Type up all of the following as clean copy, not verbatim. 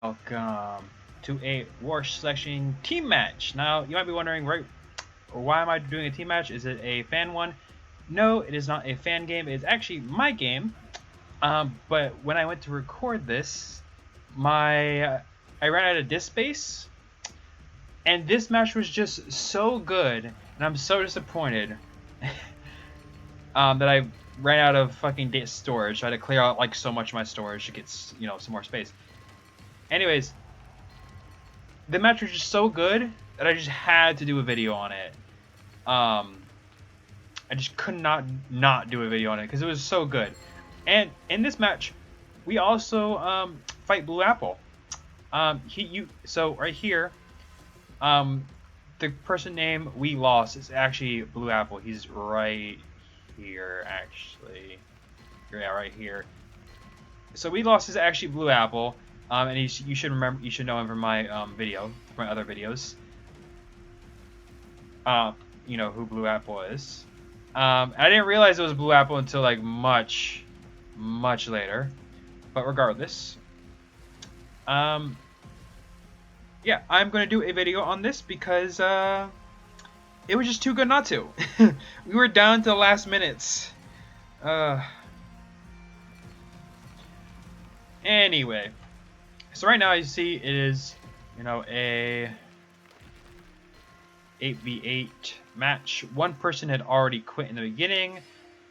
Welcome to a War Selection team match. Now, you might be wondering, right, why am I doing a team match? Is it a fan one? No, it is not a fan game. It's actually my game. But when I went to record this, I ran out of disk space, and this match was just so good, and I'm so disappointed that I ran out of fucking storage. So I had to clear out like so much of my storage to get some more space. Anyways, the match was just so good that I just had to do a video on it. I just could not do a video on it because it was so good. And in this match, we also fight Blue Apple. So right here, the person name we lost is actually Blue Apple. He's right here, actually. Yeah, right here. So we lost is actually Blue Apple. And you should know him from my video, from my other videos. You know who Blue Apple is. I didn't realize it was Blue Apple until like much later. But regardless, yeah, I'm gonna do a video on this because it was just too good not to. We were down to the last minutes. Anyway. So right now you see it is, a 8v8 match. One person had already quit in the beginning.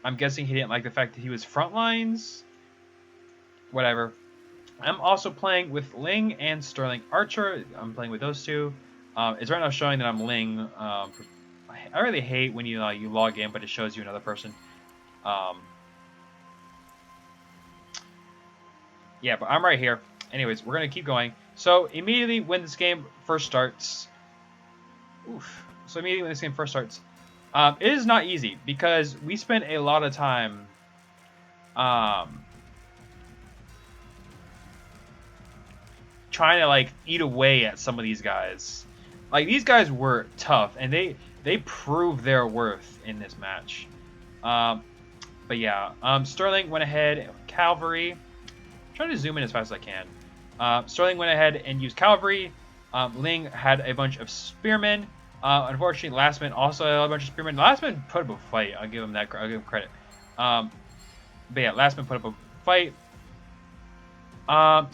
I'm guessing he didn't like the fact that he was front lines. Whatever. I'm also playing with Ling and Sterling Archer. I'm playing with those two. It's right now showing that I'm Ling. I really hate when you log in, but it shows you another person. Yeah, but I'm right here. Anyways, we're going to keep going. So, immediately when this game first starts... it is not easy, because we spent a lot of time... trying to, eat away at some of these guys. These guys were tough, and they proved their worth in this match. But yeah, Sterling went ahead, Cavalry... I'm trying to zoom in as fast as I can. Sterling went ahead and used Cavalry. Ling had a bunch of Spearmen. Unfortunately, Lastman also had a bunch of Spearmen. Lastman put up a fight. I'll give him that. I'll give him credit. But yeah, Lastman put up a fight.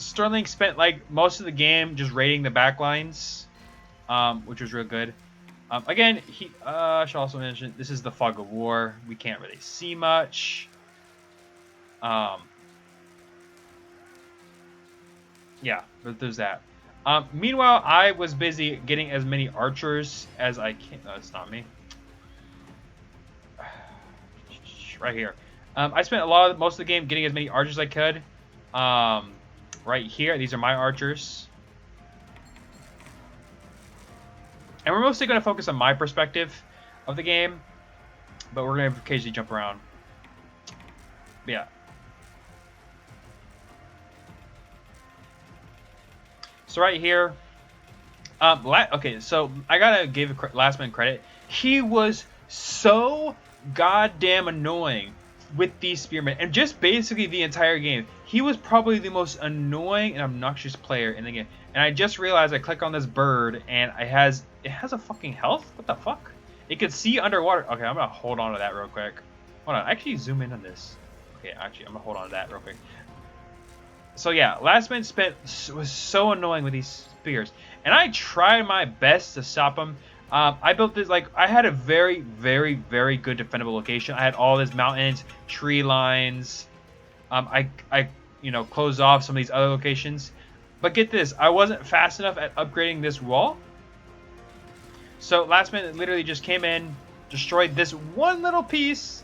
Sterling spent most of the game just raiding the backlines, which was real good. Again, I should also mention this is the Fog of War. We can't really see much. Yeah, but there's that. Meanwhile, I was busy getting as many archers as I can. No, it's not me. Right here. I spent most of the game getting as many archers as I could. Right here, these are my archers. And we're mostly going to focus on my perspective of the game, but we're going to occasionally jump around. But yeah. So right here, okay, so I gotta give Lastman credit. He was so goddamn annoying with these spearmen, and just basically the entire game. He was probably the most annoying and obnoxious player in the game. And I just realized I click on this bird, and it has a fucking health. What the fuck? It could see underwater. Okay, I'm gonna hold on to that real quick. Hold on, actually zoom in on this. Okay, actually, I'm gonna hold on to that real quick. So yeah, Lastman was so annoying with these spears, and I tried my best to stop him. I built this I had a very good defendable location. I had all these mountains, tree lines. I closed off some of these other locations, but get this, I wasn't fast enough at upgrading this wall. So Lastman literally just came in, destroyed this one little piece,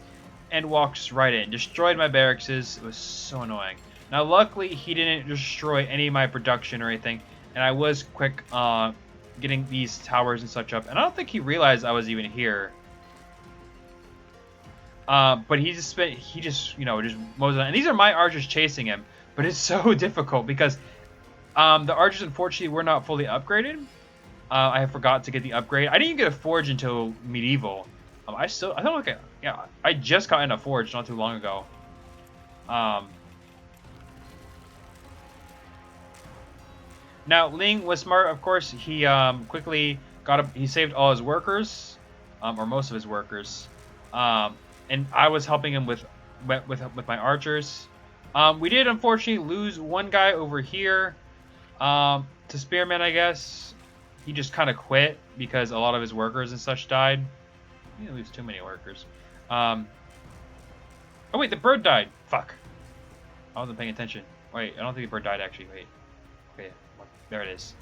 and walks right in. Destroyed my barracks. It was so annoying. Now, luckily, he didn't destroy any of my production or anything, and I was quick getting these towers and such up. And I don't think he realized I was even here. But he just mows it on. And these are my archers chasing him, but it's so difficult because the archers, unfortunately, were not fully upgraded. I forgot to get the upgrade. I didn't even get a forge until medieval. I don't like yeah, I just got in a forge not too long ago. Now Ling was smart, of course. He quickly he saved all his workers, or most of his workers, and I was helping him with my archers. We did unfortunately lose one guy over here, to Spearman, I guess. He just kind of quit because a lot of his workers and such died. He didn't lose too many workers. Oh wait, the bird died. Fuck. I wasn't paying attention. Wait, I don't think the bird died actually. Wait. Okay, there it is.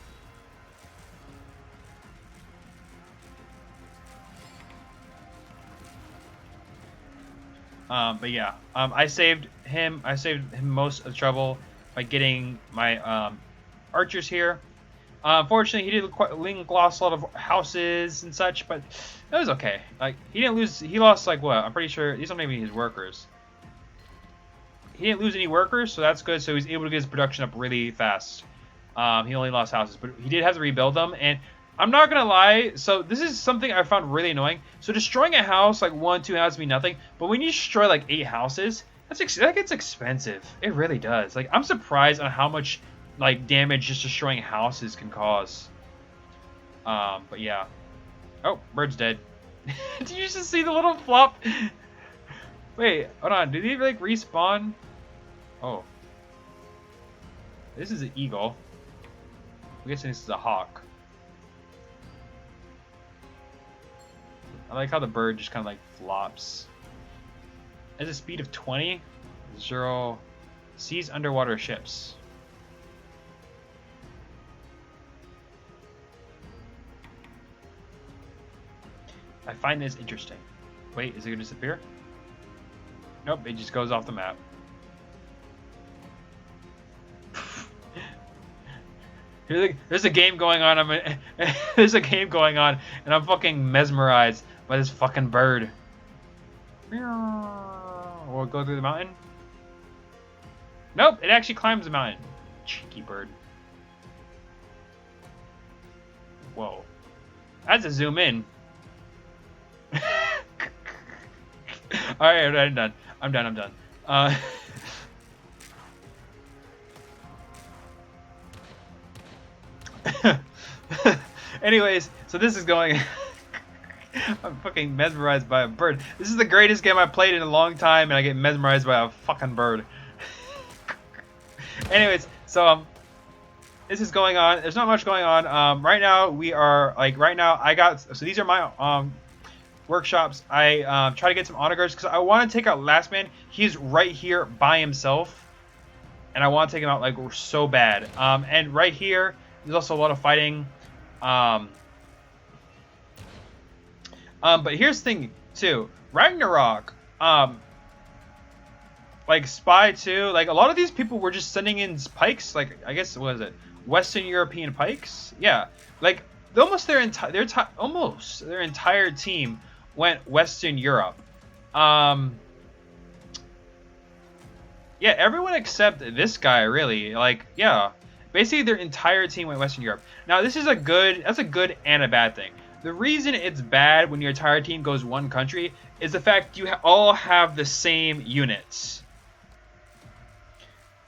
But yeah, I saved him. I saved him most of the trouble by getting my archers here. Unfortunately, he did Ling lost a lot of houses and such, but it was okay. Like he didn't lose. He lost like what? I'm pretty sure these are maybe his workers. He didn't lose any workers, so that's good. So he's able to get his production up really fast. He only lost houses, but he did have to rebuild them. And I'm not gonna lie. So this is something I found really annoying. So destroying a house, like 1, 2 houses, mean nothing. But when you destroy like 8 houses, that gets expensive. It really does. Like I'm surprised on how much like damage just destroying houses can cause. But yeah. Oh, bird's dead. Did you just see the little flop? Wait, hold on. Did he like respawn? Oh. This is an eagle. I'm guessing this is a hawk. I like how the bird just kind of like flops. It has a speed of 20. 0. Sees underwater ships. I find this interesting. Wait, is it going to disappear? Nope, it just goes off the map. There's a game going on. There's a game going on, and I'm fucking mesmerized by this fucking bird. We'll go through the mountain. Nope, it actually climbs the mountain. Cheeky bird. Whoa. I had to zoom in. Alright, I'm done. I'm done. Anyways, so this is going... I'm fucking mesmerized by a bird. This is the greatest game I've played in a long time, and I get mesmerized by a fucking bird. Anyways, so this is going on. There's not much going on. Right now we are I got, so these are my workshops. I try to get some honor guards because I want to take out Last Man. He's right here by himself, and I want to take him out like so bad. And right here, there's also a lot of fighting. But here's the thing too. Ragnarok, like Spy 2, like a lot of these people were just sending in pikes. Like I guess what is it? Western European pikes? Yeah, like almost their entire team went Western Europe. Yeah, everyone except this guy really. Like yeah, basically their entire team went Western Europe. Now this is that's a good and a bad thing. The reason it's bad when your entire team goes one country is the fact you all have the same units.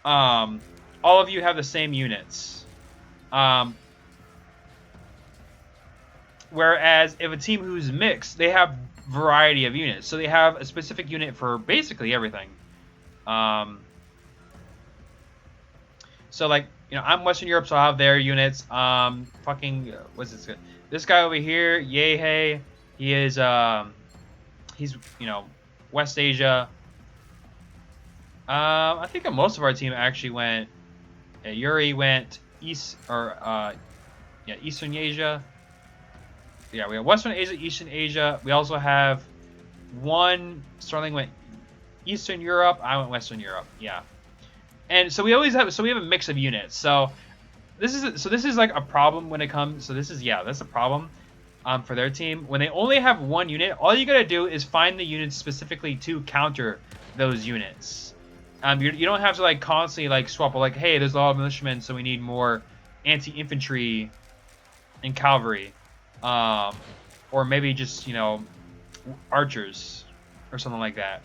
All of you have the same units. Whereas if a team who's mixed, they have variety of units. So they have a specific unit for basically everything. So like, you know, I'm Western Europe, so I have their units. What's this? This guy over here, Yehe, he is, he's, you know, West Asia. I think most of our team actually went, Yuri went Eastern Asia. Yeah, we have Western Asia, Eastern Asia. We also have Sterling went Eastern Europe. I went Western Europe. Yeah. And so we have a mix of units. So this is like a problem when it comes. So this is that's a problem for their team. When they only have one unit, all you gotta do is find the units specifically to counter those units. You don't have to like constantly like swap. Like, hey, there's a lot of militiamen, so we need more anti-infantry and cavalry, or maybe just archers or something like that.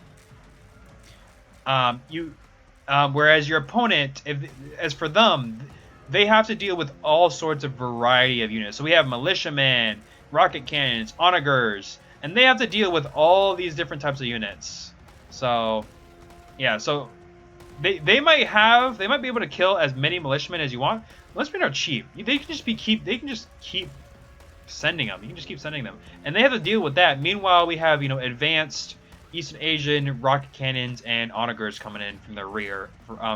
Whereas your opponent, as for them, they have to deal with all sorts of variety of units. So we have militiamen, rocket cannons, onagers, and they have to deal with all these different types of units. So, yeah, so they might be able to kill as many militiamen as you want. Militiamen are cheap. They can just keep sending them. You can just keep sending them, and they have to deal with that. Meanwhile, we have advanced Eastern Asian rocket cannons and onagers coming in from their rear,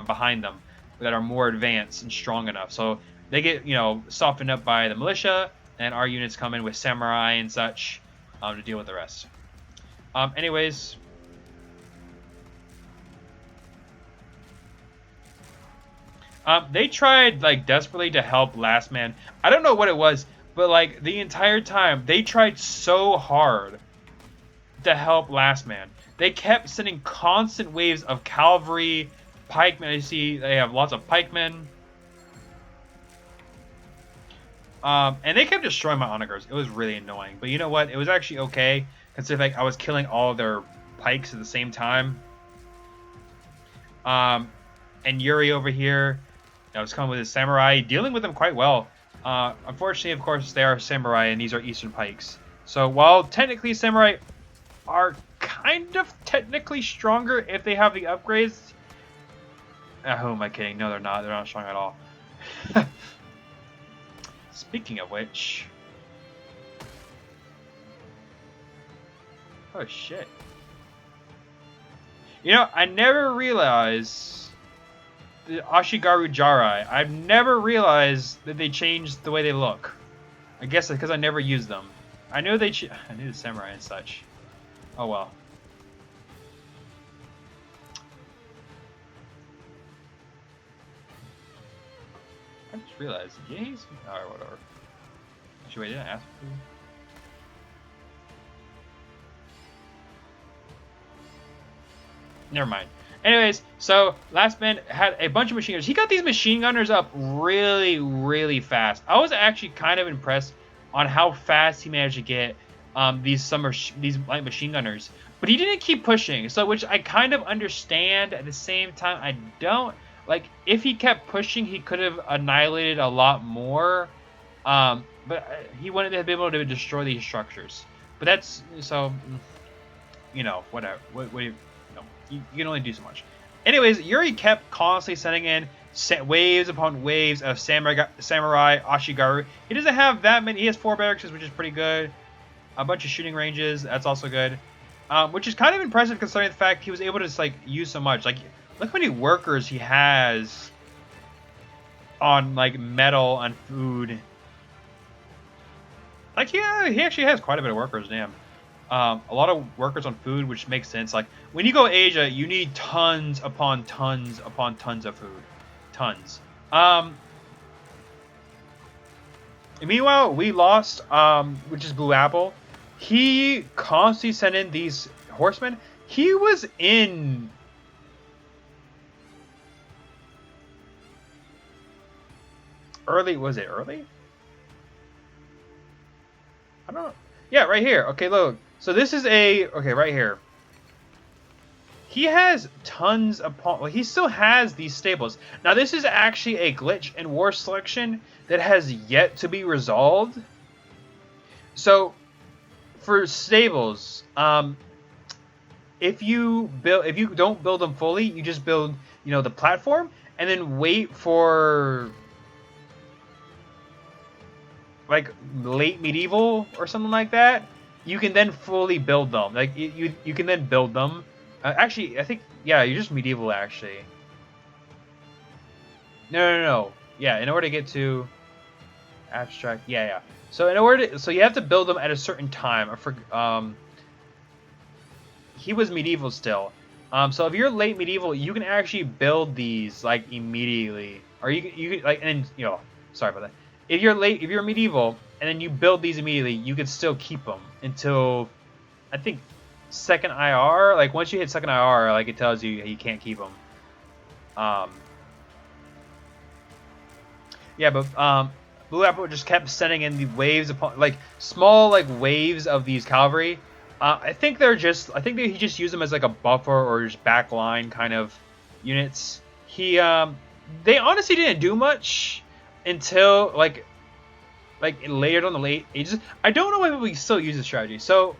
behind them, that are more advanced and strong enough. So they get softened up by the militia, and our units come in with samurai and such to deal with the rest. Anyways. They tried desperately to help Last Man. I don't know what it was, but the entire time they tried so hard to help Last Man. They kept sending constant waves of cavalry, pikemen. You see, they have lots of pikemen. And they kept destroying my onagers. It was really annoying. But you know what? It was actually okay, considering I was killing all of their pikes at the same time. And Yuri over here, I was coming with his samurai, dealing with them quite well. Unfortunately, of course, they are samurai, and these are Eastern pikes. So while technically samurai are kind of technically stronger if they have the upgrades. Who am I kidding? No, they're not. They're not strong at all. Speaking of which... Oh, shit. I never realized... The Ashigaru Jarai. I've never realized that they changed the way they look. I guess because I never used them. I knew I knew the samurai and such. Oh well. I just realized, yeah, he's... Alright, whatever. Actually, wait, did I ask for you? Never mind. Anyways, so Last Man had a bunch of machine gunners. He got these machine gunners up really, really fast. I was actually kind of impressed on how fast he managed to get these light machine gunners. But he didn't keep pushing, so which I kind of understand. At the same time, I don't. If he kept pushing, he could have annihilated a lot more. But he wanted to be able to destroy these structures. But that's, so, whatever. You can only do so much. Anyways, Yuri kept constantly sending in waves upon waves of samurai Ashigaru. He doesn't have that many. He has 4 barracks, which is pretty good. A bunch of shooting ranges. That's also good. Which is kind of impressive considering the fact he was able to use so much. Look how many workers he has on metal, on food. Yeah, he actually has quite a bit of workers. Damn. A lot of workers on food, which makes sense. When you go Asia, you need tons upon tons upon tons of food. Tons. Meanwhile, we lost, which is Blue Apple. He constantly sent in these horsemen. He was in... Early, was it early? I don't know. Yeah, right here. Okay, look. So this is okay, right here. He has tons upon... he still has these stables. Now, this is actually a glitch in War Selection that has yet to be resolved. So, for stables, if you don't build them fully, you just build, the platform, and then wait for... late medieval or something like that, you can then fully build them. You can then build them. Actually, I think, yeah, you're just medieval, actually. No. Yeah, in order to get to abstract, yeah. So so you have to build them at a certain time. He was medieval still. So if you're late medieval, you can actually build these immediately, or you can and sorry about that. If you're medieval and then you build these immediately, you can still keep them until, I think, second IR. Once you hit second IR, it tells you you can't keep them. Yeah, but Blue Apple just kept sending in the waves upon small waves of these cavalry. I think they're just. I think that he just used them as like a buffer or just backline kind of units. They honestly didn't do much until like later on the late ages. I don't know why people still use this strategy. So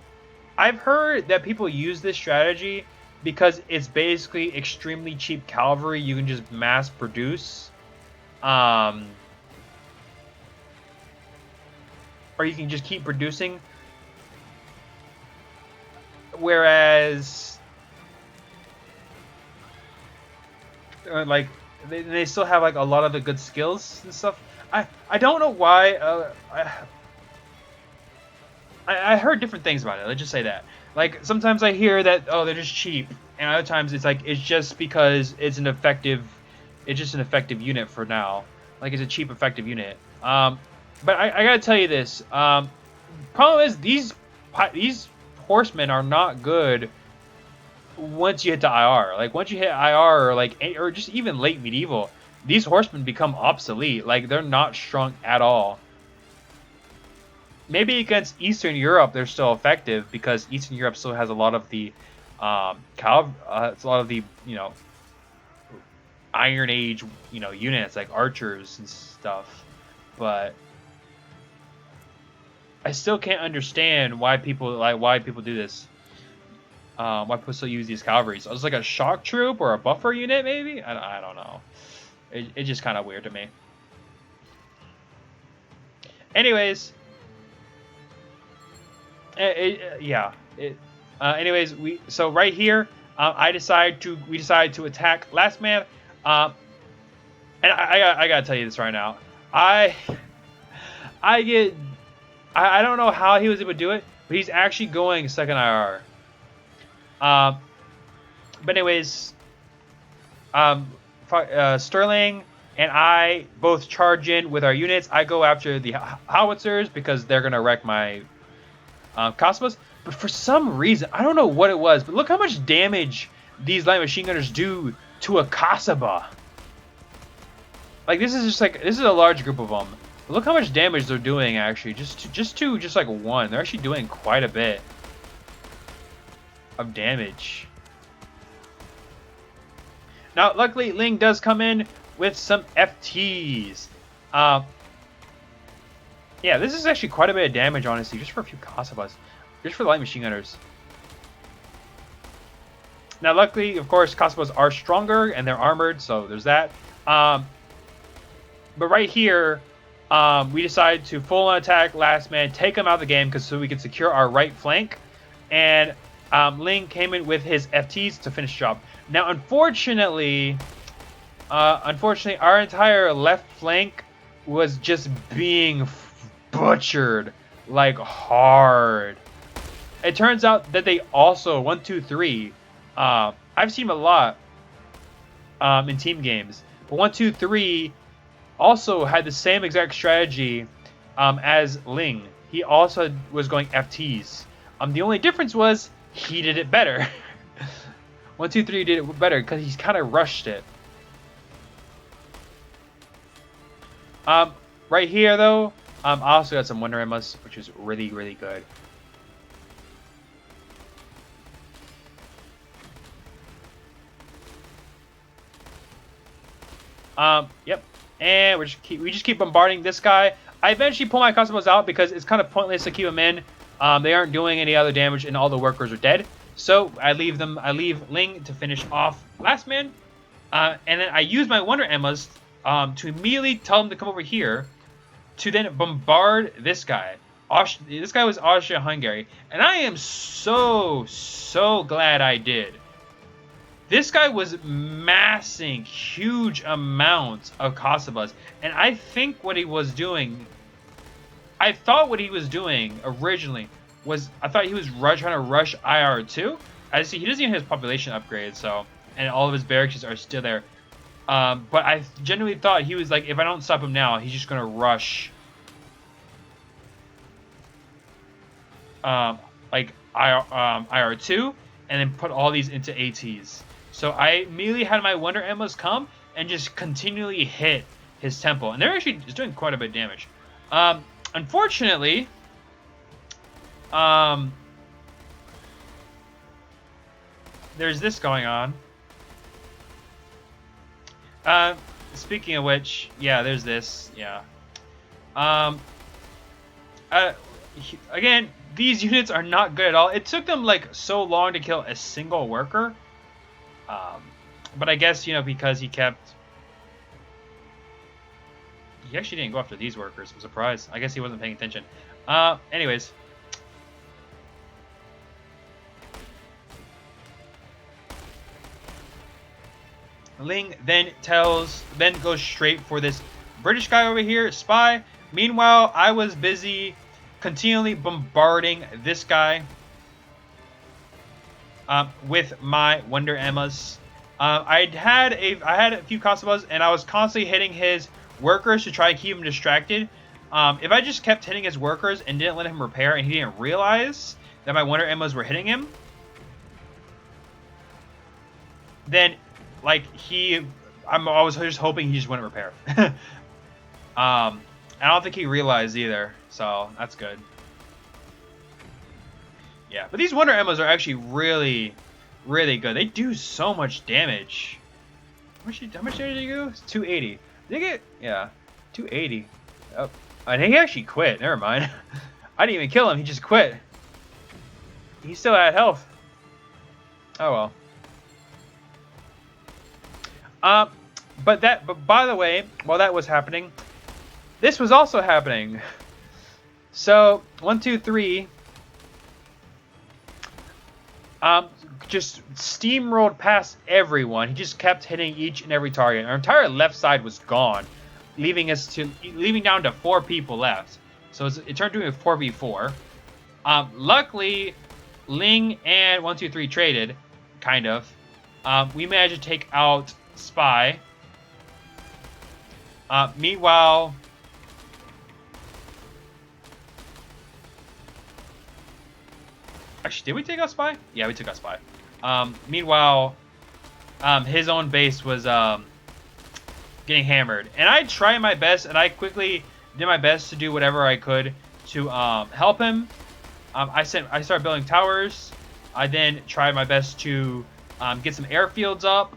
I've heard that people use this strategy because it's basically extremely cheap cavalry you can just mass produce. Or you can just keep producing. Whereas, like, they still have like a lot of the good skills and stuff. I don't know why. I heard different things about it. Let's just say that. Like sometimes I hear that they're just cheap, and other times it's like it's just because it's just an effective unit for now. Like it's a cheap effective unit. But I gotta tell you this. Problem is these horsemen are not good once you hit the IR. Like once you hit IR or just even late medieval, these horsemen become obsolete. Like they're not strong at all. Maybe against Eastern Europe they're still effective because Eastern Europe still has a lot of the it's a lot of the Iron Age units like archers and stuff, but I still can't understand why people do this. Why people still use these cavalry? So it's like a shock troop or a buffer unit, maybe. I don't know. It's just kind of weird to me. Anyways, anyways, so right here, we decided to attack last man. And I gotta tell you this right now. I don't know how he was able to do it, but he's actually going second IR. But anyways, Sterling and I both charge in with our units. I go after the howitzers because they're gonna wreck my Cosmos. But for some reason, I don't know what it was, but look how much damage these light machine gunners do to a Kasaba. Like this is a large group of them. But look how much damage they're doing actually. Just like one, they're actually doing quite a bit of damage. Now, luckily, Ling does come in with some FTs. Yeah, this is actually quite a bit of damage, honestly, just for a few Kasabas. Just for the light machine gunners. Now, luckily, of course, Kasabas are stronger and they're armored, so there's that. But right here, we decided to full-on attack last man, take him out of the game so we could secure our right flank. And Ling came in with his FTs to finish the job. Now, unfortunately, our entire left flank was just being butchered like hard. It turns out that they also 1, 2, 3. I've seen them a lot in team games, but 1, 2, 3 also had the same exact strategy as Ling. He also was going FTs. The only difference was he did it better. 1, 2, 3 did it better because he's kind of rushed it. Right here though, I also got some Wonder Emmas, which is really, really good. Yep. And we just keep bombarding this guy. I eventually pull my customers out because it's kind of pointless to keep them in. They aren't doing any other damage, and all the workers are dead. So I leave Ling to finish off last man. And then I use my Wonder Emmas to immediately tell him to come over here to then bombard this guy. This guy was Austria-Hungary, and I am so glad I did. This guy was massing huge amounts of Kasabas, and I think what he was doing, I thought what he was doing originally was, I thought he was trying to rush IR2. I see he doesn't even have his population upgrade, so, and all of his barracks are still there. But I genuinely thought he was like, if I don't stop him now, he's just gonna rush like IR2 and then put all these into ATs. So I immediately had my Wonder Emmas come and just continually hit his temple, and they're actually just doing quite a bit of damage. Unfortunately, there's this going on. Speaking of which, yeah, there's this. Yeah. Again, these units are not good at all. It took them like so long to kill a single worker. But I guess, you know, because he actually didn't go after these workers. I'm surprised. I guess he wasn't paying attention. Anyways. Ling then goes straight for this British guy over here, Spy. Meanwhile, I was busy continually bombarding this guy with my Wonder Emmas. I had a few Kasabas, and I was constantly hitting his workers to try and keep him distracted. If I just kept hitting his workers and didn't let him repair, and he didn't realize that my Wonder Emmas were hitting him, then like I was just hoping he just wouldn't repair. I don't think he realized either, so that's good. Yeah, but these Wonder Emmas are actually really, really good. They do so much damage. How much damage did he do? It's 280. Did he get? Yeah, 280. Oh, and he actually quit. Never mind. I didn't even kill him. He just quit. He still had health. Oh well. But by the way, while that was happening, this was also happening. So 1, 2, 3. Just steamrolled past everyone. He just kept hitting each and every target. Our entire left side was gone, leaving down to 4 people left. So it turned into a 4v4. Luckily, Ling and 1, 2, 3 traded, kind of. We managed to take out Spy. Meanwhile, actually, did we take out Spy? Yeah, we took out Spy. Meanwhile, his own base was getting hammered, and I tried my best, and I quickly did my best to do whatever I could to help him. I started building towers. I then tried my best to get some airfields up.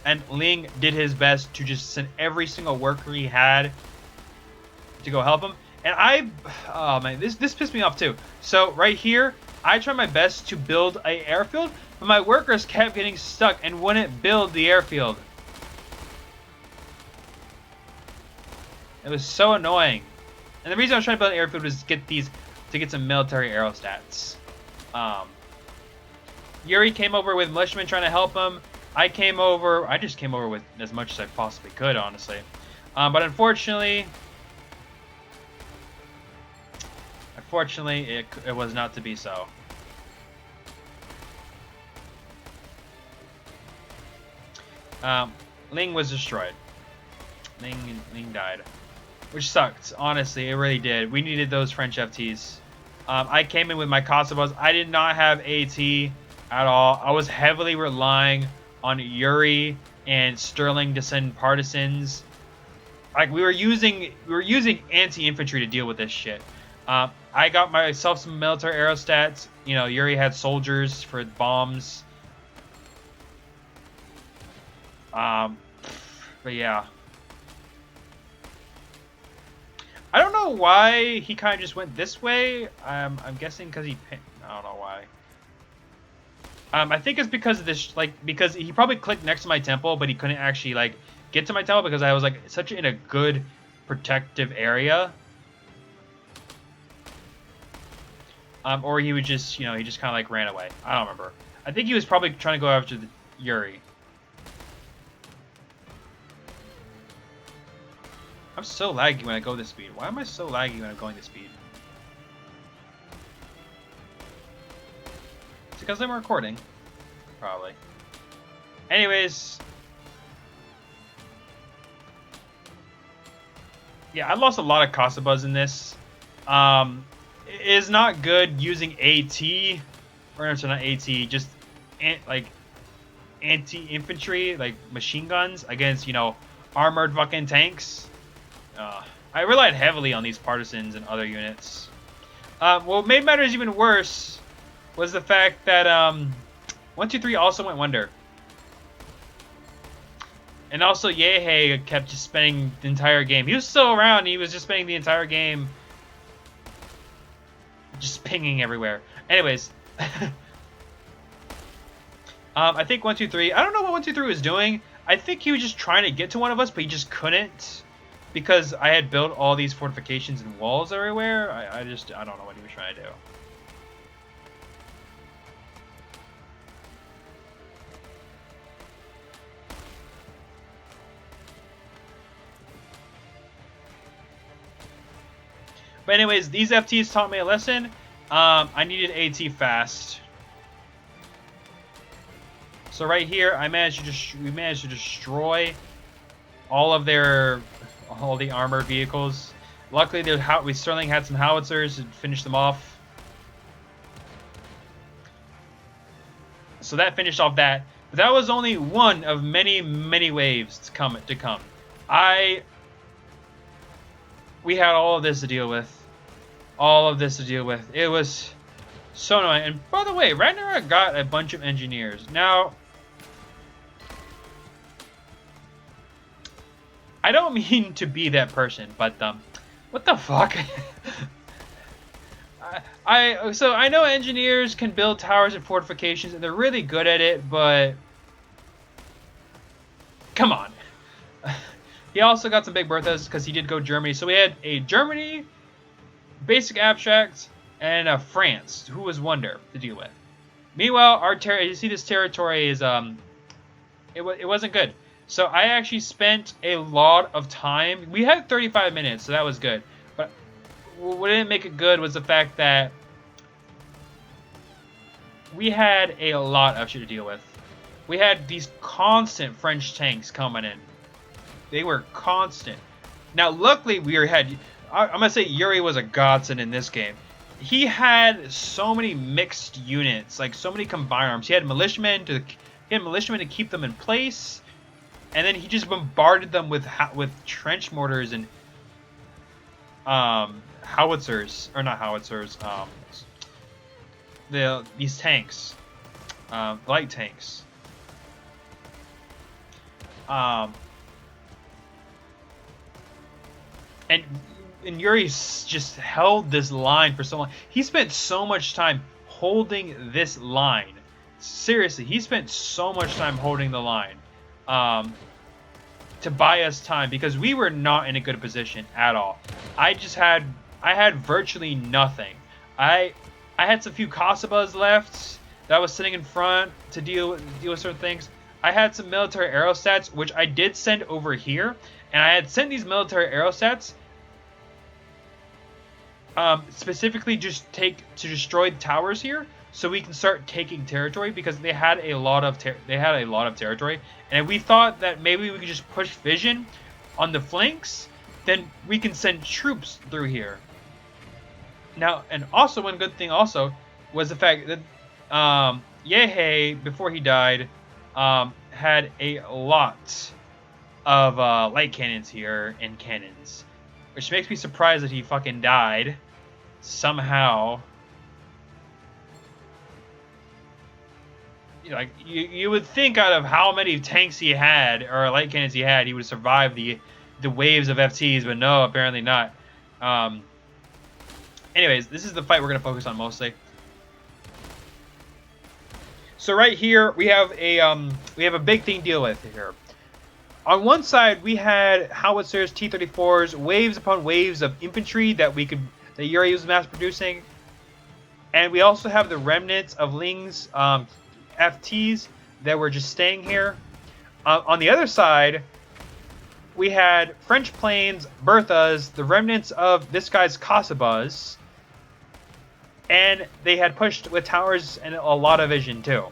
And Ling did his best to just send every single worker he had to go help him. And oh man, this pissed me off too. So right here, I tried my best to build an airfield, but my workers kept getting stuck and wouldn't build the airfield. It was so annoying. And the reason I was trying to build an airfield was to get some military aerostats. Yuri came over with militiamen trying to help him. I just came over with as much as I possibly could, honestly. But unfortunately, it was not to be so. Ling was destroyed. Ling died. Which sucked, honestly, it really did. We needed those French FTs. I came in with my Kasabas. I did not have AT at all. I was heavily relying on Yuri and Sterling to send partisans. Like we were using anti-infantry to deal with this shit. I got myself some military aerostats. You know, Yuri had soldiers for bombs. But yeah. I don't know why he kind of just went this way. I'm guessing because I don't know why. I think it's because of this, because he probably clicked next to my temple, but he couldn't actually, get to my temple because I was, in a good protective area. Or he would just, he just kind of, ran away. I don't remember. I think he was probably trying to go after Yuri. I'm so laggy when I go this speed. Why am I so laggy when I'm going this speed? It's because I'm recording. Probably. Anyways. Yeah, I lost a lot of Kasabas in this. It is not good using AT. Or no, not AT. Just, anti-infantry, machine guns against, armored fucking tanks. I relied heavily on these partisans and other units. What made matters even worse was the fact that 123 also went Wonder. And also, Yehe kept just spending the entire game. He was still around. And he was just spending the entire game just pinging everywhere. Anyways, I think 123. I don't know what 123 was doing. I think he was just trying to get to one of us, but he just couldn't because I had built all these fortifications and walls everywhere. I don't know what he was trying to do. But anyways, these FTs taught me a lesson. I needed AT fast. So right here, we managed to destroy all the armored vehicles. Luckily, we Sterling had some howitzers and finished them off. So that finished off that. But that was only one of many waves to come. We had all of this to deal with. All of this to deal with. It was so annoying. And by the way, Ragnarok got a bunch of engineers. Now, I don't mean to be that person, but what the fuck? So I know engineers can build towers and fortifications, and they're really good at it, but come on. He also got some big Berthas because he did go Germany. So we had a Germany, basic abstract, and a France, who was Wonder to deal with. Meanwhile, you see this territory is it wasn't good. So I actually spent a lot of time. We had 35 minutes, so that was good. But what didn't make it good was the fact that we had a lot of shit to deal with. We had these constant French tanks coming in. They were constant. Now, luckily, I'm going to say Yuri was a godsend in this game. He had so many mixed units, like so many combined arms. He had militiamen to keep them in place. And then he just bombarded them with trench mortars and howitzers, or not howitzers. These tanks, light tanks. And Yuri just held this line for so long. He spent so much time holding this line. Seriously, he spent so much time holding the line. To buy us time because we were not in a good position at all. I had virtually nothing. I had some few Kasabas left that was sitting in front to deal with certain things. I had some military aerostats which I did send over here, and I had sent these military aerostats specifically just to destroy towers here, so we can start taking territory because they had a lot of territory, and we thought that maybe we could just push Vision on the flanks, then we can send troops through here. Now, and also one good thing also was the fact that Yehe, before he died, had a lot of light cannons here and cannons, which makes me surprised that he fucking died somehow. Like you would think out of how many tanks he had or light cannons he had, he would survive the waves of FTs, but no, apparently not. Anyways, this is the fight we're gonna focus on mostly. So right here we have a big thing to deal with here. On one side we had howitzers, T-34s, waves upon waves of infantry that Yuri was mass producing, and we also have the remnants of Ling's FTs that were just staying here. On the other side, we had French planes, Berthas, the remnants of this guy's Kasabas, and they had pushed with towers and a lot of vision too.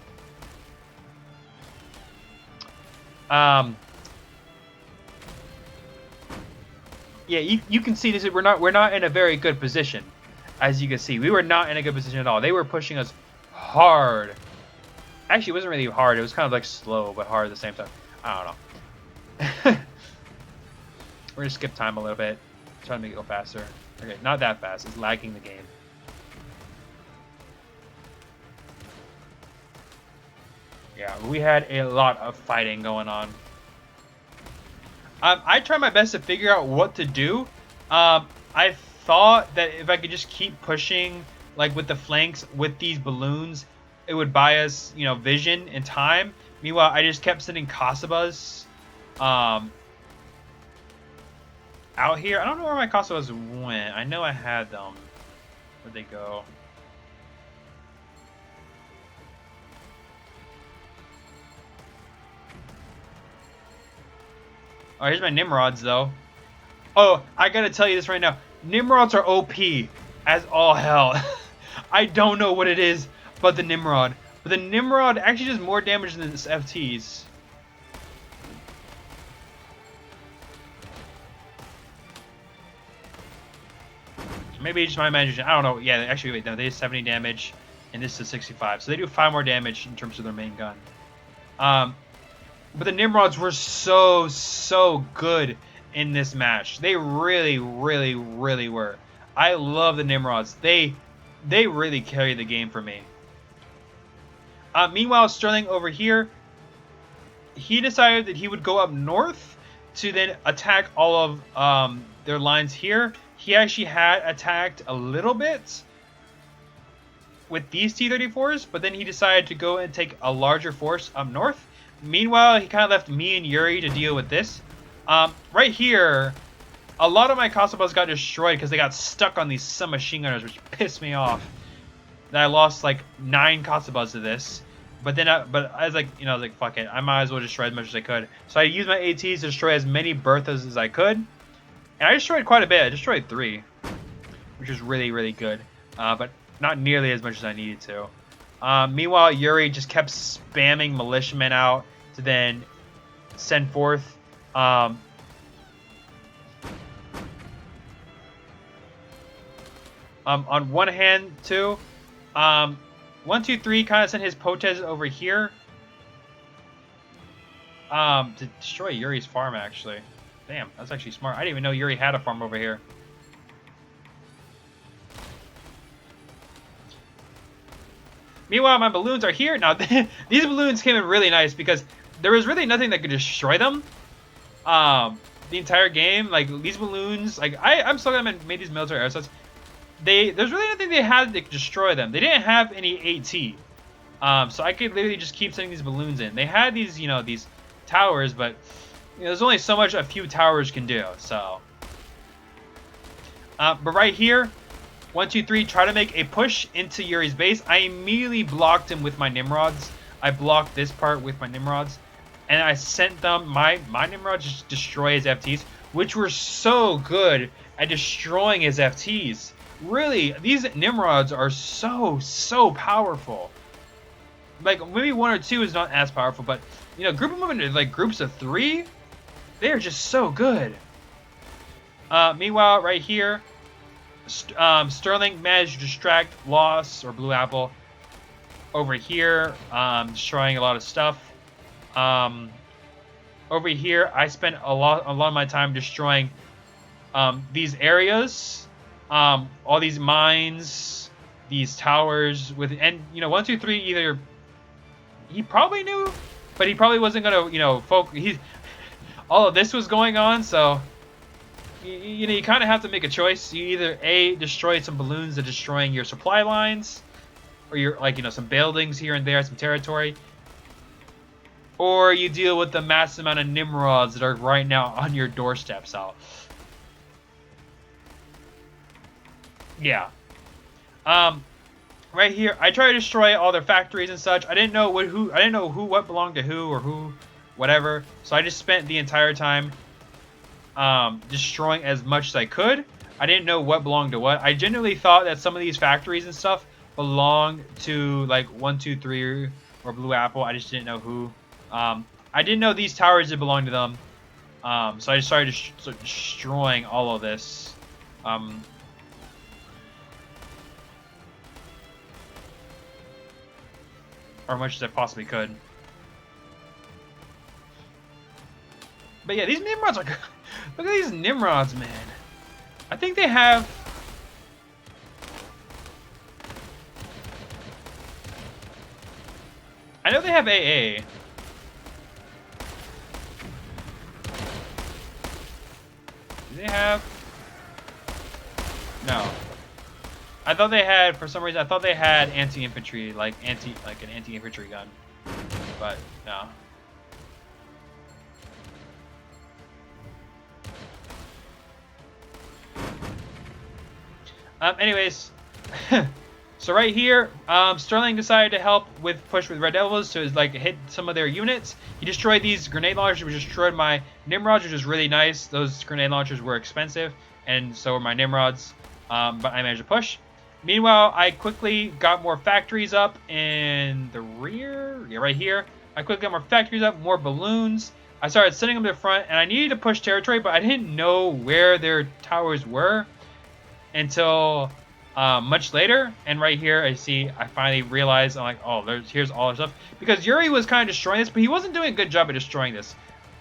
Yeah, you can see this. We're not in a very good position, as you can see. We were not in a good position at all. They were pushing us hard. Actually, it wasn't really hard. It was kind of like slow, but hard at the same time. I don't know. We're gonna skip time a little bit. Try to make it go faster. Okay, not that fast. It's lagging the game. Yeah, we had a lot of fighting going on. I tried my best to figure out what to do. I thought that if I could just keep pushing, like with the flanks, with these balloons, it would buy us, you know, vision and time. Meanwhile, I just kept sending Kasabas out here. I don't know where my Kasabas went. I know I had them. Where'd they go? Oh, here's my Nimrods, though. Oh, I gotta tell you this right now. Nimrods are OP as all hell. I don't know what it is but the Nimrod. But the Nimrod actually does more damage than its FTs. Maybe it's just my imagination. I don't know. Yeah, actually, wait, no, they do 70 damage, and this is 65. So they do 5 more damage in terms of their main gun. But the Nimrods were so good in this match. They really were. I love the Nimrods. They really carry the game for me. Meanwhile, Sterling over here, he decided that he would go up north to then attack all of their lines here. He actually had attacked a little bit with these T-34s, but then he decided to go and take a larger force up north. Meanwhile, he kind of left me and Yuri to deal with this. Right here, a lot of my Kasabas got destroyed because they got stuck on these submachine gunners, which pissed me off. That I lost like 9 Kasabas to this. But then, but I was like, you know, I was like, fuck it. I might as well destroy as much as I could. So I used my ATs to destroy as many Berthas as I could. And I destroyed quite a bit. I destroyed 3, which was really good. But not nearly as much as I needed to. Meanwhile, Yuri just kept spamming militiamen out to then send forth. On one hand, too, 1, 2, 3 kind of sent his Potes over here to destroy Yuri's farm, actually. Damn, that's actually smart. I didn't even know Yuri had a farm over here. Meanwhile, my balloons are here. Now, these balloons came in really nice because there was really nothing that could destroy them. The entire game, like, these balloons, like, I'm so glad I made these military airsots. There's really nothing they had that could destroy them. They didn't have any AT. So I could literally just keep sending these balloons in. They had these, you know, these towers, but you know, there's only so much a few towers can do, so. But right here, 1, 2, 3, try to make a push into Yuri's base. I immediately blocked him with my Nimrods. I blocked this part with my Nimrods. And I sent them, my Nimrods just destroy his FTs, which were so good at destroying his FTs. Really, these Nimrods are so powerful. Like, maybe 1 or 2 is not as powerful, but, you know, group them into, like, groups of 3, they're just so good. Meanwhile, right here, Sterling managed to distract Loss, or Blue Apple, over here, destroying a lot of stuff. Over here, I spent a lot of my time destroying these areas, all these mines, these towers, and you know, 1, 2, 3, either he probably knew, but he probably wasn't gonna, you know, all of this was going on, so you know, you kind of have to make a choice. You either A, destroy some balloons that are destroying your supply lines, or your, like, you know, some buildings here and there, some territory, or you deal with the massive amount of Nimrods that are right now on your doorstep. So yeah, right here, I try to destroy all their factories and such. I didn't know what belonged to who, or who, whatever. So I just spent the entire time destroying as much as I could. I didn't know what belonged to what. I genuinely thought that some of these factories and stuff belonged to, like, 1, 2, 3 or Blue Apple. I just didn't know who. I didn't know these towers did belong to them. So I just started destroying all of this. Or much as I possibly could. But yeah, these Nimrods are good. Look at these Nimrods, man. I think they have... I know they have AA. Do they have? No. I thought they had, for some reason, I thought they had anti-infantry, like an anti-infantry gun. But no. Anyways, so right here, Sterling decided to help with push with Red Devils to like hit some of their units. He destroyed these grenade launchers, which destroyed my Nimrods, which is really nice. Those grenade launchers were expensive, and so were my Nimrods, but I managed to push. Meanwhile, I quickly got more factories up in the rear. Yeah, right here. I quickly got more factories up, more balloons. I started sending them to the front, and I needed to push territory, but I didn't know where their towers were until much later. And right here, I finally realized, I'm like, oh, here's all the stuff. Because Yuri was kind of destroying this, but he wasn't doing a good job at destroying this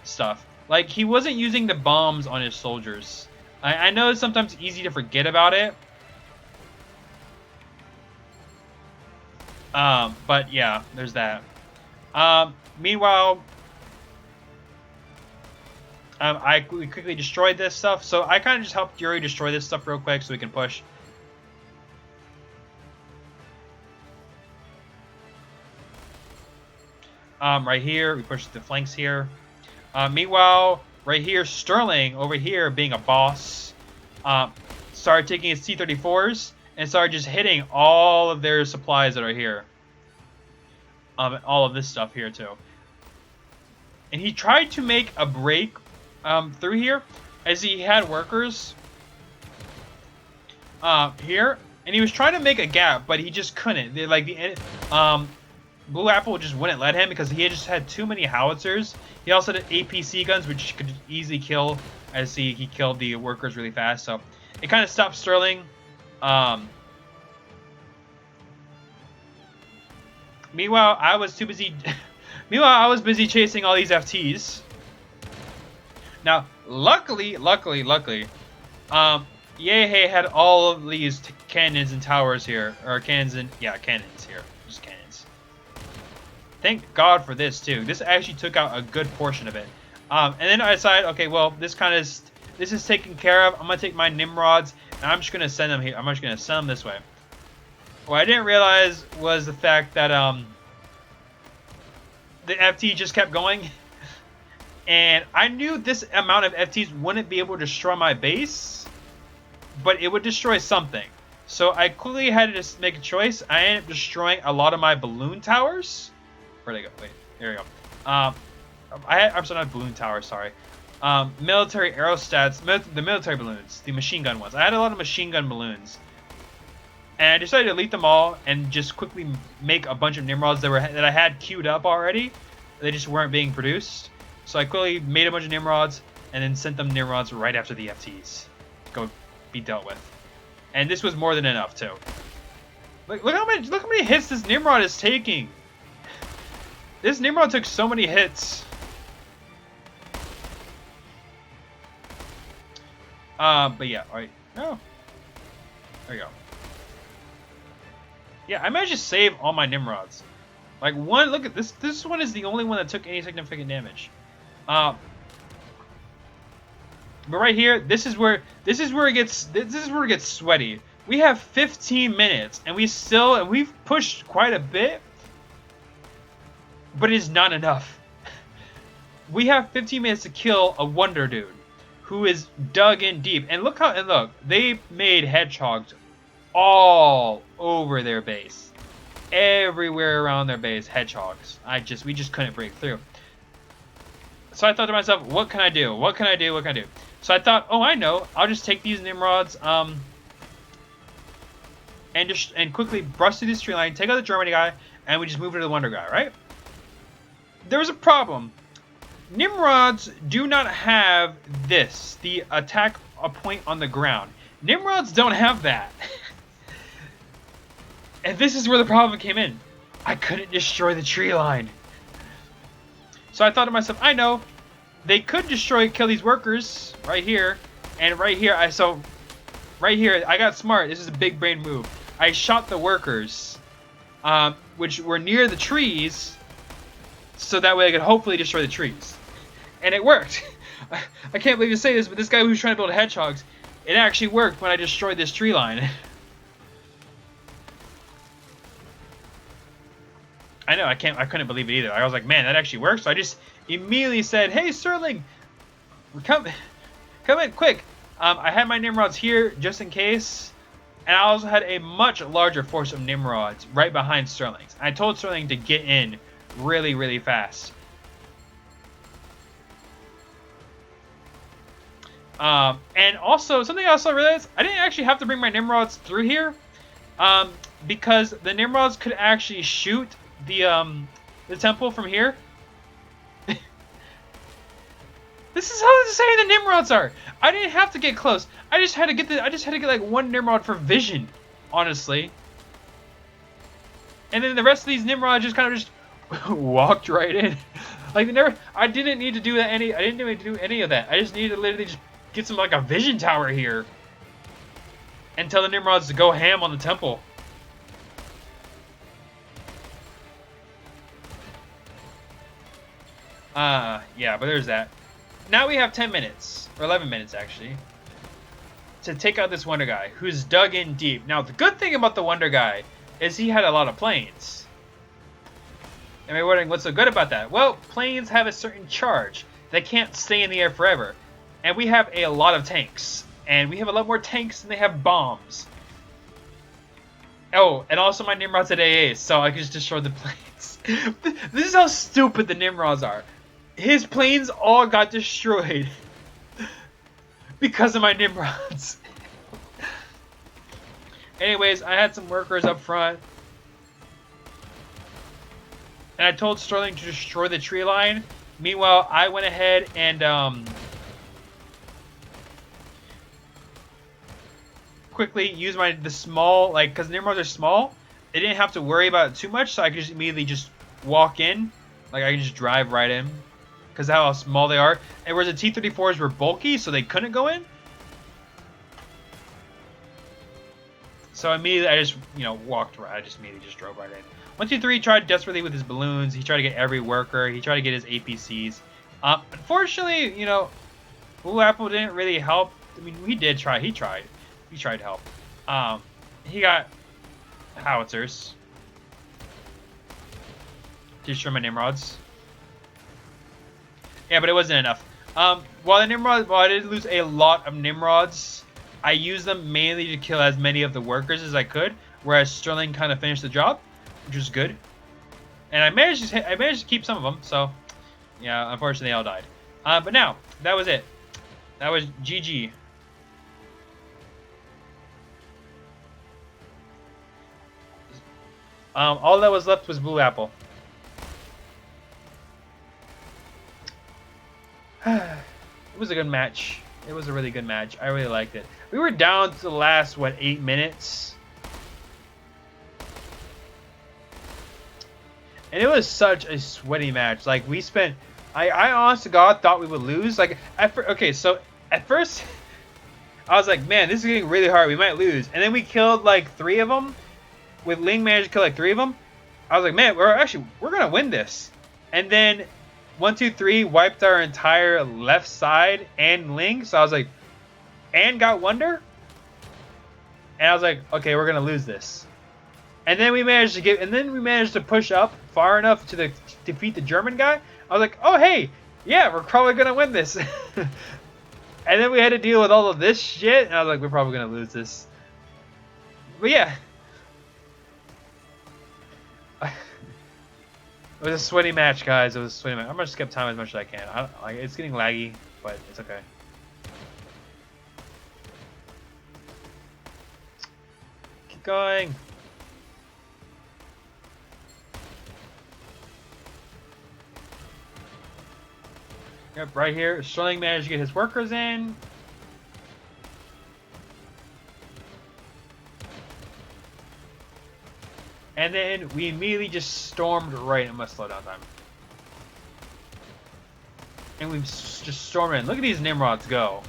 stuff. Like, he wasn't using the bombs on his soldiers. I know it's sometimes easy to forget about it. But yeah, there's that. Meanwhile, I quickly destroyed this stuff, so I kind of just helped Yuri destroy this stuff real quick so we can push. Right here, we push the flanks here. Meanwhile, right here, Sterling over here, being a boss, started taking his T-34s and started just hitting all of their supplies that are here. All of this stuff here too. And he tried to make a break through here, as he had workers here, and he was trying to make a gap, but he just couldn't. Blue Apple just wouldn't let him because he just had too many howitzers. He also had APC guns, which could easily kill, as he killed the workers really fast. So it kind of stopped Sterling. Meanwhile, I was too busy. Meanwhile, I was busy chasing all these FTs. Now, luckily, Yehe had all of these cannons and towers here, or cannons here, just cannons. Thank God for this too. This actually took out a good portion of it. And then I decided, okay, well, this is taken care of. I'm gonna take my Nimrods and I'm just gonna send them here. I'm just gonna send them this way. What I didn't realize was the fact that the FT just kept going. And I knew this amount of FTs wouldn't be able to destroy my base, but it would destroy something. So I quickly had to just make a choice. I ended up destroying a lot of my balloon towers. Where'd they go? Wait, there we go. I'm sorry, not balloon towers, sorry. Military aerostats, the military balloons, the machine gun ones. I had a lot of machine gun balloons. And I decided to delete them all and just quickly make a bunch of Nimrods that I had queued up already. They just weren't being produced. So I quickly made a bunch of Nimrods and then sent them Nimrods right after the FTs to go be dealt with. And this was more than enough too. Look how many hits this Nimrod is taking. This Nimrod took so many hits. But yeah, alright. Oh. There you go. Yeah, I managed to save all my Nimrods. Like look at this. This one is the only one that took any significant damage. But right here, this is where it gets sweaty. We have 15 minutes, and we've pushed quite a bit, but it is not enough. We have 15 minutes to kill a Wonder Dude, who is dug in deep. And look, they made hedgehogs all over their base, everywhere around their base, hedgehogs. We just couldn't break through. So I thought to myself, what can I do? What can I do? So I thought, oh, I know. I'll just take these Nimrods, and quickly brush through this tree line, take out the Germany guy, and we just move to the Wonder guy, right? There was a problem. Nimrods do not have this, the attack a point on the ground. Nimrods don't have that. And this is where the problem came in. I couldn't destroy the tree line. So I thought to myself, I know. They could kill these workers right here. And right here, I got smart. This is a big brain move. I shot the workers, which were near the trees, so that way I could hopefully destroy the trees. And it worked. I can't believe you say this, but this guy who was trying to build hedgehogs, it actually worked when I destroyed this tree line. I know, I couldn't believe it either. I was like, man, that actually works. So I just immediately said, hey, Sterling, come in quick. I had my Nimrods here just in case. And I also had a much larger force of Nimrods right behind Sterling's. I told Sterling to get in really, really fast. And also, something else I realized, I didn't actually have to bring my Nimrods through here. Because the Nimrods could actually shoot the temple from here. This is how insane the Nimrods are. I didn't have to get close. I just had to get like one Nimrod for vision, honestly. And then the rest of these Nimrods just kind of just walked right in. Like I didn't need to do that I didn't need to do any of that. I just needed to literally just get some like a vision tower here. And tell the Nimrods to go ham on the temple. Yeah, but there's that. Now we have 10 minutes, or 11 minutes actually, to take out this Wonder Guy, who's dug in deep. Now, the good thing about the Wonder Guy is he had a lot of planes. And you're wondering, what's so good about that? Well, planes have a certain charge. They can't stay in the air forever. And we have a lot of tanks. And we have a lot more tanks than they have bombs. Oh, and also my Nimrod's had AA, so I can just destroy the planes. This is how stupid the Nimrods are. His planes all got destroyed because of my Nimrods. Anyways, I had some workers up front. And I told Sterling to destroy the tree line. Meanwhile, I went ahead and quickly used the small, like, because Nimrods are small, they didn't have to worry about it too much, so I could just immediately just walk in. Like, I could just drive right in. Because of how small they are. And whereas the T-34s were bulky, so they couldn't go in. So immediately, I just, walked right. I just immediately just drove right in. 123 tried desperately with his balloons. He tried to get every worker. He tried to get his APCs. Unfortunately, Blue Apple didn't really help. I mean, he did try. He tried. He tried to help. He got howitzers to destroy my Nimrods. Yeah, but it wasn't enough. While I did lose a lot of Nimrods, I used them mainly to kill as many of the workers as I could, whereas Sterling kind of finished the job, which was good. And I managed to keep some of them, so yeah, unfortunately they all died. But now, that was it. That was GG. All that was left was Blue Apple. It was a good match. It was a really good match. I really liked it. We were down to the last, 8 minutes? And it was such a sweaty match. Like, we spent... I honest to God thought we would lose. Like, okay, so at first, I was like, man, this is getting really hard. We might lose. And then we killed, 3 of them. With Ling managed to kill, 3 of them. I was like, man, we're going to win this. And then... 123 wiped our entire left side and Ling, so I was like, and got Wonder? And I was like, okay, we're gonna lose this. And then we managed to push up far enough to defeat the German guy. I was like, oh hey, yeah, we're probably gonna win this. And then we had to deal with all of this shit, and I was like, we're probably gonna lose this. But yeah. It was a sweaty match, guys. It was a sweaty match. I'm gonna skip time as much as I can. It's getting laggy, but it's okay. Keep going. Yep, right here. Sterling managed to get his workers in. And then we immediately just stormed right. I'm gonna slow down time. And we just stormed in. Look at these Nimrods go.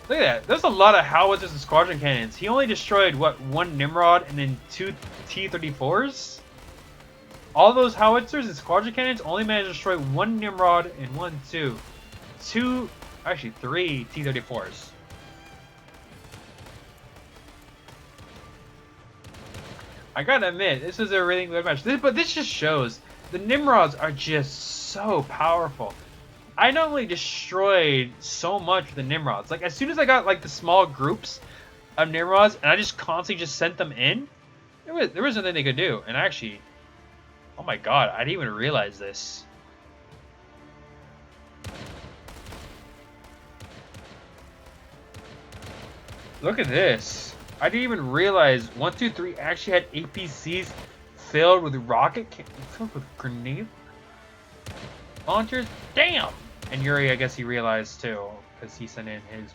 Look at that. There's a lot of howitzers and squadron cannons. He only destroyed, what, 1 Nimrod and then 2 T-34s? All those howitzers and squadron cannons only managed to destroy one Nimrod and actually three T-34s. I gotta admit, this is a really good match. But this just shows the Nimrods are just so powerful. I not only destroyed so much with the Nimrods, like as soon as I got like the small groups of Nimrods, and I just constantly just sent them in, there was nothing they could do. And actually, oh my god, I didn't even realize this. Look at this. I didn't even realize 1, 2, 3 actually had APCs filled with filled with grenade launchers. Damn! And Yuri, I guess he realized too, because he sent in his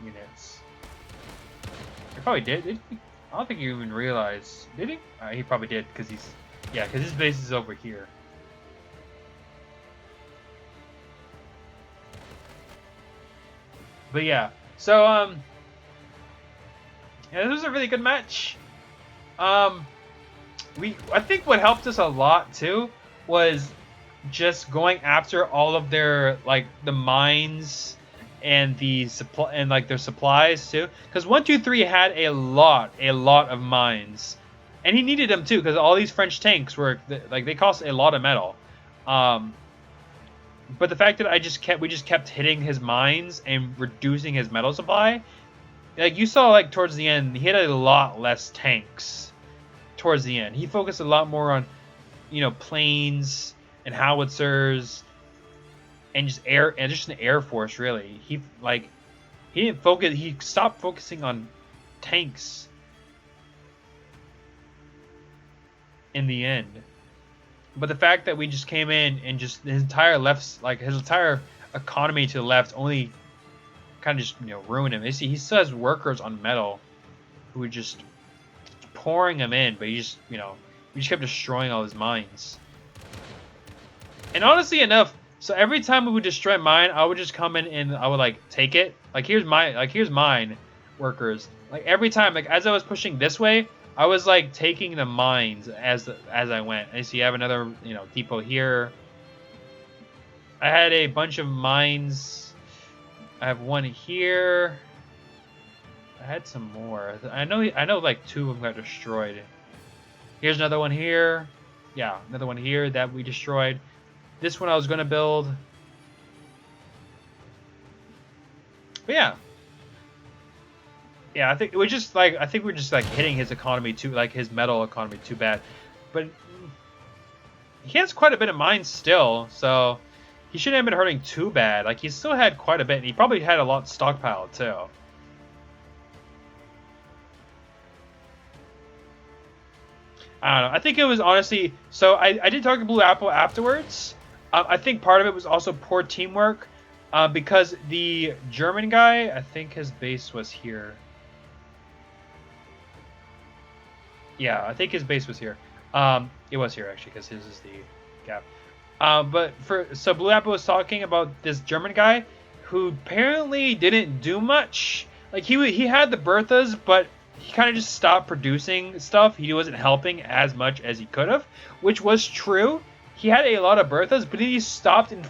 units. He probably did. I don't think he even realized. Did he? He probably did, because because his base is over here. But yeah, so yeah, this was a really good match. I think what helped us a lot too was just going after all of their like the mines and the supply and like their supplies too, because 1, 2, 3 had a lot of mines, and he needed them too because all these French tanks were like they cost a lot of metal. But the fact that we just kept hitting his mines and reducing his metal supply, like you saw, like towards the end, he had a lot less tanks. Towards the end, he focused a lot more on, planes and howitzers, and just an air force. Really, he didn't focus. He stopped focusing on tanks in the end. But the fact that we just came in and just his entire economy to the left only kind of just ruined him. He still has workers on metal who were just pouring him in, but he just kept destroying all his mines. And honestly enough, so every time we would destroy mine, I would just come in and I would like take it. Here's mine workers. Like every time, like as I was pushing this way, I was like taking the mines as I went. And so you have another depot here. I had a bunch of mines. I have one here. I had some more. I know like 2 of them got destroyed. Here's another one here. Yeah, another one here that we destroyed. This one I was gonna build. But yeah. Yeah, I think we're just like hitting his economy too, like his metal economy too bad. But he has quite a bit of mines still, so he shouldn't have been hurting too bad. Like he still had quite a bit, and he probably had a lot stockpiled too. I don't know. I think it was honestly. So I did talk to Blue Apple afterwards. I think part of it was also poor teamwork, because the German guy, I think his base was here. Yeah, I think his base was here. It was here actually, because his is the gap. So Blue Apple was talking about this German guy who apparently didn't do much. Like he had the Berthas, but he kind of just stopped producing stuff. He wasn't helping as much as he could have, which was true. He had a lot of Berthas, but he stopped and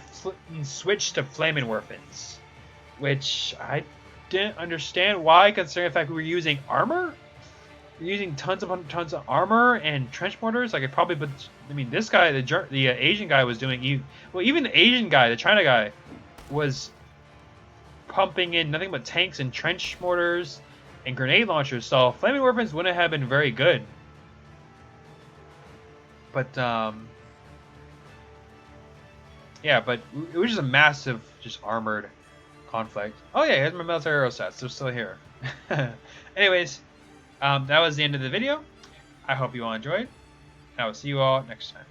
switched to Flammenwerfens, which I didn't understand why, considering the fact we were using armor. We're using tons of armor and trench mortars. Like this guy, the Asian guy was doing. Even the Asian guy, the China guy, was pumping in nothing but tanks and trench mortars and grenade launchers. So Flammenwerfens wouldn't have been very good. But yeah, but it was just a massive, just armored conflict. Oh yeah, here's my military aerostats. They're still here. Anyways, that was the end of the video. I hope you all enjoyed. I will see you all next time.